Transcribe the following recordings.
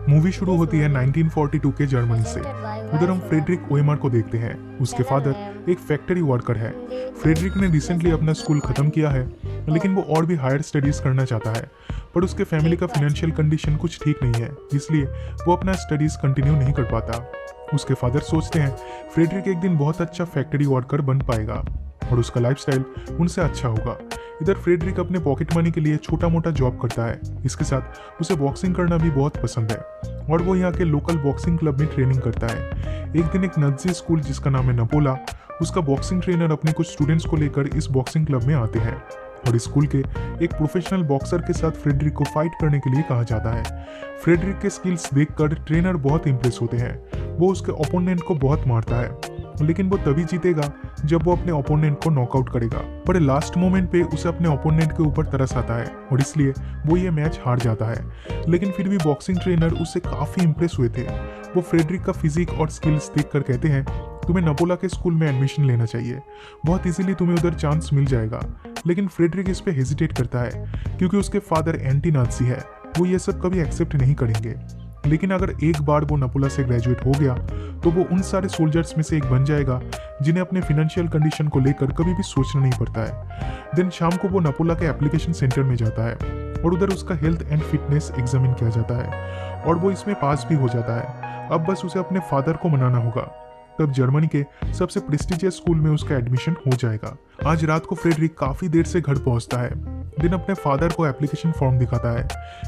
Movie शुरू होती है 1942 के जर्मनी से। उधर हम फ्रेडरिक ओएमर को देखते हैं। उसके फादर एक फैक्ट्री वर्कर है। फ्रेडरिक ने रिसेंटली अपना स्कूल खत्म किया है, लेकिन वो और भी हायर स्टडीज करना चाहता है, पर उसके फैमिली का फाइनेंशियल कंडीशन कुछ ठीक नहीं है, इसलिए वो अपना स्टडीज कंटिन्यू नहीं कर पाता। उसके फादर सोचते हैं फ्रेडरिक एक दिन बहुत अच्छा फैक्ट्री वर्कर बन पाएगा और उसका लाइफस्टाइल उनसे अच्छा होगा। इधर फ्रेडरिक अपने पॉकेट मनी के लिए छोटा मोटा जॉब करता है। इसके साथ उसे बॉक्सिंग करना भी बहुत पसंद है और वो यहाँ के लोकल बॉक्सिंग क्लब में ट्रेनिंग करता है। एक दिन एक नजी स्कूल जिसका नाम है नपोला, उसका बॉक्सिंग ट्रेनर अपने कुछ स्टूडेंट्स को लेकर इस बॉक्सिंग क्लब में आते हैं और स्कूल के एक प्रोफेशनल बॉक्सर के साथ फ्रेडरिक को फाइट करने के लिए कहा जाता है। फ्रेडरिक के स्किल्स देखकर ट्रेनर बहुत इंप्रेस होते हैं। वो उसके ओपोनेंट को बहुत मारता है, लेकिन वो तभी जीतेगा जब वो अपने ओपोनेंट को नॉकआउट करेगा। पर लास्ट मोमेंट पे उसे अपने ओपोनेंट के ऊपर तरस आता है और इसलिए वो ये मैच हार जाता है। लेकिन फिर भी बॉक्सिंग ट्रेनर उससे काफी इंप्रेस हुए थे। वो फ्रेडरिक का फिजिक और स्किल्स देखकर कहते हैं तुम्हें नपोला के स्कूल में एडमिशन लेना चाहिए, बहुत इजीली तुम्हें उधर चांस मिल जाएगा। लेकिन फ्रेडरिक इस पे हेजिटेट करता है क्योंकि उसके फादर एंटी नाजी है, वो ये सब कभी एक्सेप्ट नहीं करेंगे। लेकिन अगर एक बार वो नपोला से ग्रेजुएट हो गया तो वो उन सारे सोल्जर्स में से एक बन जाएगा जिन्हें अपने फाइनेंशियल कंडीशन को लेकर कभी भी सोचना नहीं पड़ता है। दिन शाम को वो नपोला के एप्लीकेशन सेंटर में जाता है और उधर उसका हेल्थ एंड फिटनेस एग्जामिन किया जाता है और वो इसमें पास भी हो जाता है। अब बस उसे अपने फादर को मनाना होगा, तब जर्मनी के सबसे प्रेस्टिजियस स्कूल में उसका एडमिशन हो जाएगा। आज रात को फ्रेडरिक काफी देर से घर पहुंचता है। दिन अपने फादर को एप्लीकेशन फॉर्म दिखाता है,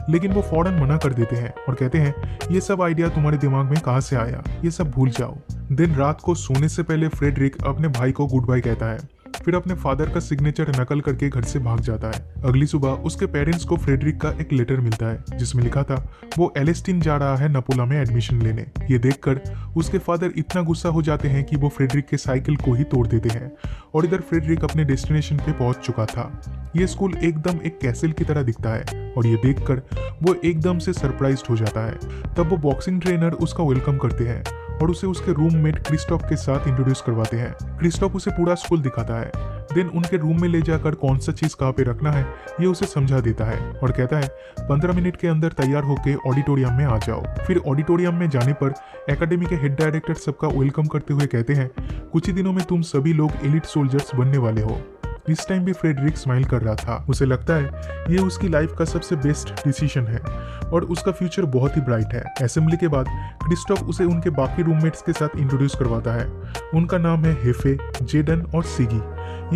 लेकिन वो फौरन मना कर देते हैं और कहते हैं ये सब आइडिया तुम्हारे दिमाग में कहाँ से आया, ये सब भूल जाओ। दिन रात को सोने से पहले फ्रेडरिक अपने भाई को गुड बाय कहता है, फिर अपने फादर का सिग्नेचर नकल करके घर से भाग जाता है। अगली सुबह उसके पेरेंट्स को फ्रेडरिक का एक लेटर मिलता है जिसमें लिखा था वो एलेस्टीन जा रहा है नपोला में एडमिशन लेने। ये देखकर उसके फादर इतना गुस्सा हो जाते हैं कि वो फ्रेडरिक के साइकिल को ही तोड़ देते हैं और इधर फ्रेडरिक अपने डेस्टिनेशन पे पहुंच चुका था। ये स्कूल एकदम एक कैसल की तरह दिखता है और ये देखकर वो एकदम से सरप्राइज्ड हो जाता है। तब वो बॉक्सिंग ट्रेनर उसका वेलकम करते हैं और उसे उसके रूममेट क्रिस्टोफ के साथ इंट्रोड्यूस करवाते हैं। क्रिस्टोफ उसे पूरा स्कूल दिखाता है, देन उनके रूम में ले जाकर कौन सा चीज कहाँ पे रखना है ये उसे समझा देता है और कहता है 15 मिनट के अंदर तैयार होके ऑडिटोरियम में आ जाओ। फिर ऑडिटोरियम में जाने पर एकेडमी के हेड डायरेक्टर सबका वेलकम करते हुए कहते हैं कुछ ही दिनों में तुम सभी लोग एलिट सोल्जर्स बनने वाले हो। इस टाइम भी फ्रेडरिक स्माइल कर रहा था। उसे लगता है ये उसकी लाइफ का सबसे बेस्ट डिसीजन है और उसका फ्यूचर बहुत ही ब्राइट है। असेंबली के बाद क्रिस्टोफ उसे उनके बाकी रूममेट्स के साथ इंट्रोड्यूस करवाता है। उनका नाम है हेफे, जेडन और सिगी।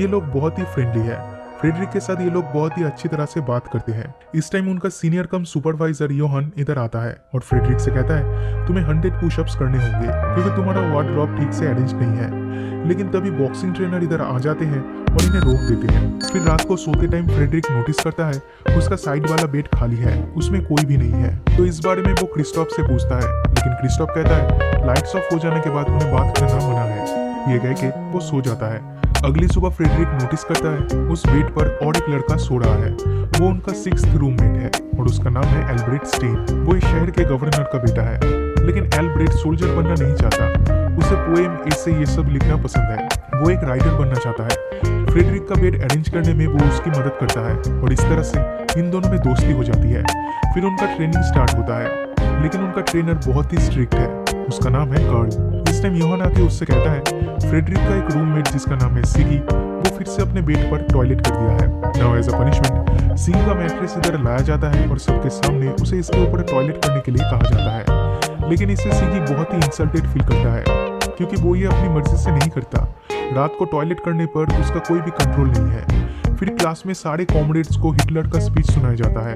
ये लोग बहुत ही फ्रेंडली है। फ्रेडरिक के साथ ये लोग बहुत ही अच्छी तरह से बात करते हैं। इस टाइम उनका सीनियर कम सुपरवाइजर योहान इधर आता है और फ्रेडरिक से कहता है तुम्हें 100 पुशअप्स करने होंगे क्योंकि तुम्हारा वार्डरोब ठीक से अरेंज नहीं है। लेकिन तभी बॉक्सिंग ट्रेनर इधर आ जाते हैं और इन्हें रोक देते हैं। फिर रात को सोते टाइम फ्रेडरिक नोटिस करता है उसका साइड वाला बेड खाली है, उसमें कोई भी नहीं है। तो इस बारे में वो क्रिस्टोफ से पूछता है, लेकिन क्रिस्टोफ कहता है लाइट्स ऑफ हो जाने के बाद उन्हें बात करना मना है। ये कह के वो सो जाता है। अगली सुबह फ्रेडरिक नोटिस करता है उस बेड पर और एक लड़का सो रहा है। वो उनका 6th रूममेट है और उसका नाम है एल्ब्रेट स्टेन। वो इस शहर के गवर्नर का बेटा है, लेकिन एल्ब्रेट सोल्जर बनना नहीं चाहता। उसे पोएम, ऐसे ये सब लिखना पसंद है। वो एक राइटर बनना चाहता है। फ्रेडरिक का बेड अरेंज करने में वो उसकी मदद करता है और इस तरह से इन दोनों में दोस्ती हो जाती है। फिर उनका ट्रेनिंग स्टार्ट होता है, लेकिन उनका ट्रेनर बहुत ही स्ट्रिक्ट है। उसका नाम है कार्ल। इस टाइम योहान आके उससे कहता है फ्रेडरिक का एक रूममेट जिसका नाम है सिगी वो फिर से अपने बेड पर टॉयलेट कर दिया है। नाउ एज अ पनिशमेंट सिगी का मैट्रेस इधर लाया जाता है और सबके सामने उसे इसके ऊपर टॉयलेट करने के लिए कहा जाता है। लेकिन इससे सिगी बहुत ही इंसल्टेड फील करता है क्योंकि वो ये अपनी मर्जी से नहीं करता। रात को टॉयलेट करने पर उसका कोई भी कंट्रोल नहीं है। फिर क्लास में सारे कॉमरेड्स को हिटलर का स्पीच सुनाया जाता है।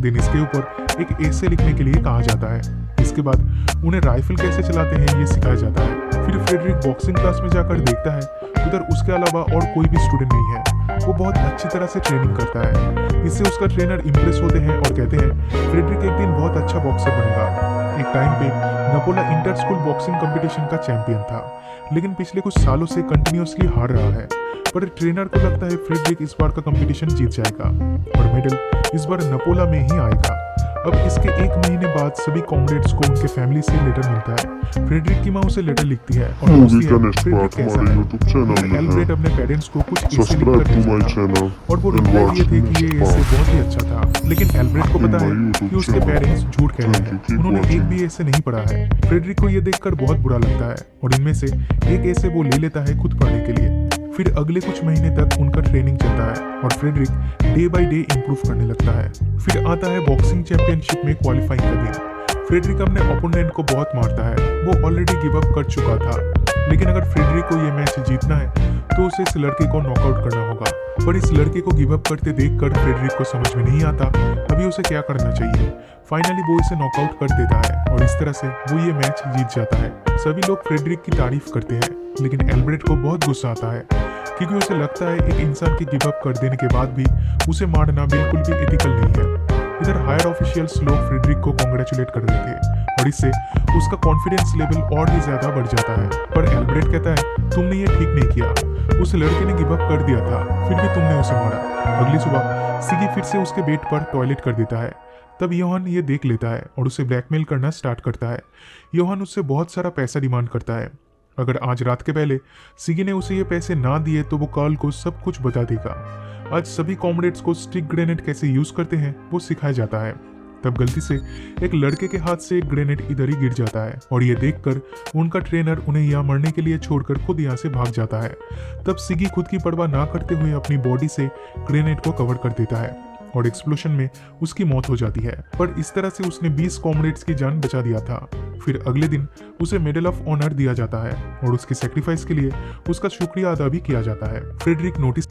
दिन इसके ऊपर एक एसे लिखने के लिए कहा जाता है। इसके बाद उन्हें राइफल कैसे चलाते हैं ये सिखाया जाता है। फिर फ्रेडरिक बॉक्सिंग क्लास में जाकर देखता है उधर उसके अलावा और कोई भी स्टूडेंट नहीं है। वो बहुत अच्छी तरह से ट्रेनिंग करता है। इससे उसका ट्रेनर इम्प्रेस होते हैं और कहते हैं फ्रेडरिक एक दिन बहुत अच्छा बॉक्सर बनेगा। एक टाइम पे नपोला इंटर स्कूल बॉक्सिंग कंपटीशन का चैंपियन था, लेकिन पिछले कुछ सालों से कंटिन्यूअसली हार रहा है। पर ट्रेनर को लगता है फ्रेडरिक इस बार का कंपटीशन जीत जाएगा और मेडल इस बार नपोला में ही आएगा। अब इसके 1 महीने बाद सभी कॉमरेड्स को उनके फैमिली से लेटर मिलता है। फ्रेडरिक की माँ उसे लेटर लिखती है और मूवी पूछती का है नेक्स्ट फ्रेडरिक पार्ट कैसा हमारे है। यूट्यूब चैनल में एल्ब्रेट है। अपने पेरेंट्स को कुछ ऐसे सब्सक्राइब लिखकर टू माय भेजता था चैनल और वो एंड रिप्लाई वॉच ये थे कि नेक्स्ट ये ऐसे पार्ट बहुत ही अच्छा था। लेकिन एल्ब्रेट को इन पता माय है कि यूट्यूब उसके चैनल। पेरेंट्स झूठ कह रहे थैंक यू, हैं, कीप उन्होंने एक वॉचिंग। भी ऐसे नहीं पढ़ा है। फ्रेडरिक को ये देखकर बहुत बुरा लगता है और इनमें से एक ऐसे वो ले लेता है खुद पढ़ने के लिए। फिर अगले कुछ महीने तक उनका ट्रेनिंग चलता है और फ्रेडरिक डे बाय डे इम्प्रूव करने लगता है। फिर आता है बॉक्सिंग चैंपियनशिप में क्वालिफाइंग का दिन। फ्रेडरिक अपने ओपोनेंट को बहुत मारता है, वो ऑलरेडी गिव अप कर चुका था। लेकिन अगर फ्रेडरिक को ये मैच जीतना है तो उसे इस लड़के को नॉकआउट करना होगा। पर इस लड़के को गिव अप करते देखकर फ्रेडरिक को समझ में नहीं आता अभी उसे क्या करना चाहिए। फाइनली वो इसे नॉकआउट कर देता है और इस तरह से वो ये मैच जीत जाता है। सभी लोग फ्रेडरिक की तारीफ करते हैं, लेकिन एल्ब्रेट को बहुत गुस्सा आता है क्योंकि उसे लगता है एक इंसान के गिव अप कर देने के बाद भी उसे मारना बिल्कुल भी एथिकल नहीं है। इधर हायर ऑफिशियल्स लोग फ्रेडरिक को कॉन्ग्रेचुलेट कर रहे थे और इससे उसका कॉन्फिडेंस लेवल और भी ज्यादा बढ़ जाता है। पर एल्ब्रेट कहता है तुमने ये ठीक नहीं किया, उस लड़के ने गिव अप कर दिया था फिर भी तुमने उसे मारा। अगली सुबह सिगी फिर से उसके बेड पर टॉयलेट कर देता है। तब योहान ये देख लेता है और उसे ब्लैकमेल करना स्टार्ट करता है। योहान उससे बहुत सारा पैसा डिमांड करता है। अगर आज रात के पहले सिगी ने उसे ये पैसे ना दिए तो वो कार्ल को सब कुछ बता देगा। आज सभी कॉमरेड्स को स्टिक ग्रेनेड कैसे यूज करते हैं वो सिखाया जाता है। तब गलती से एक लड़के के हाथ से एक ग्रेनेड इधर ही गिर जाता है और ये देखकर उनका ट्रेनर उन्हें यहाँ मरने के लिए छोड़कर खुद यहाँ से भाग जाता है। तब सिगी खुद की परवाह ना करते हुए अपनी बॉडी से ग्रेनेड को कवर कर देता है और एक्सप्लोशन में उसकी मौत हो जाती है। पर इस तरह से उसने 20 कॉमरेड्स की जान बचा दिया था। फिर अगले दिन उसे मेडल ऑफ ऑनर दिया जाता है और उसकी सेक्रीफाइस के लिए उसका शुक्रिया अदा भी किया जाता है। Frederick notice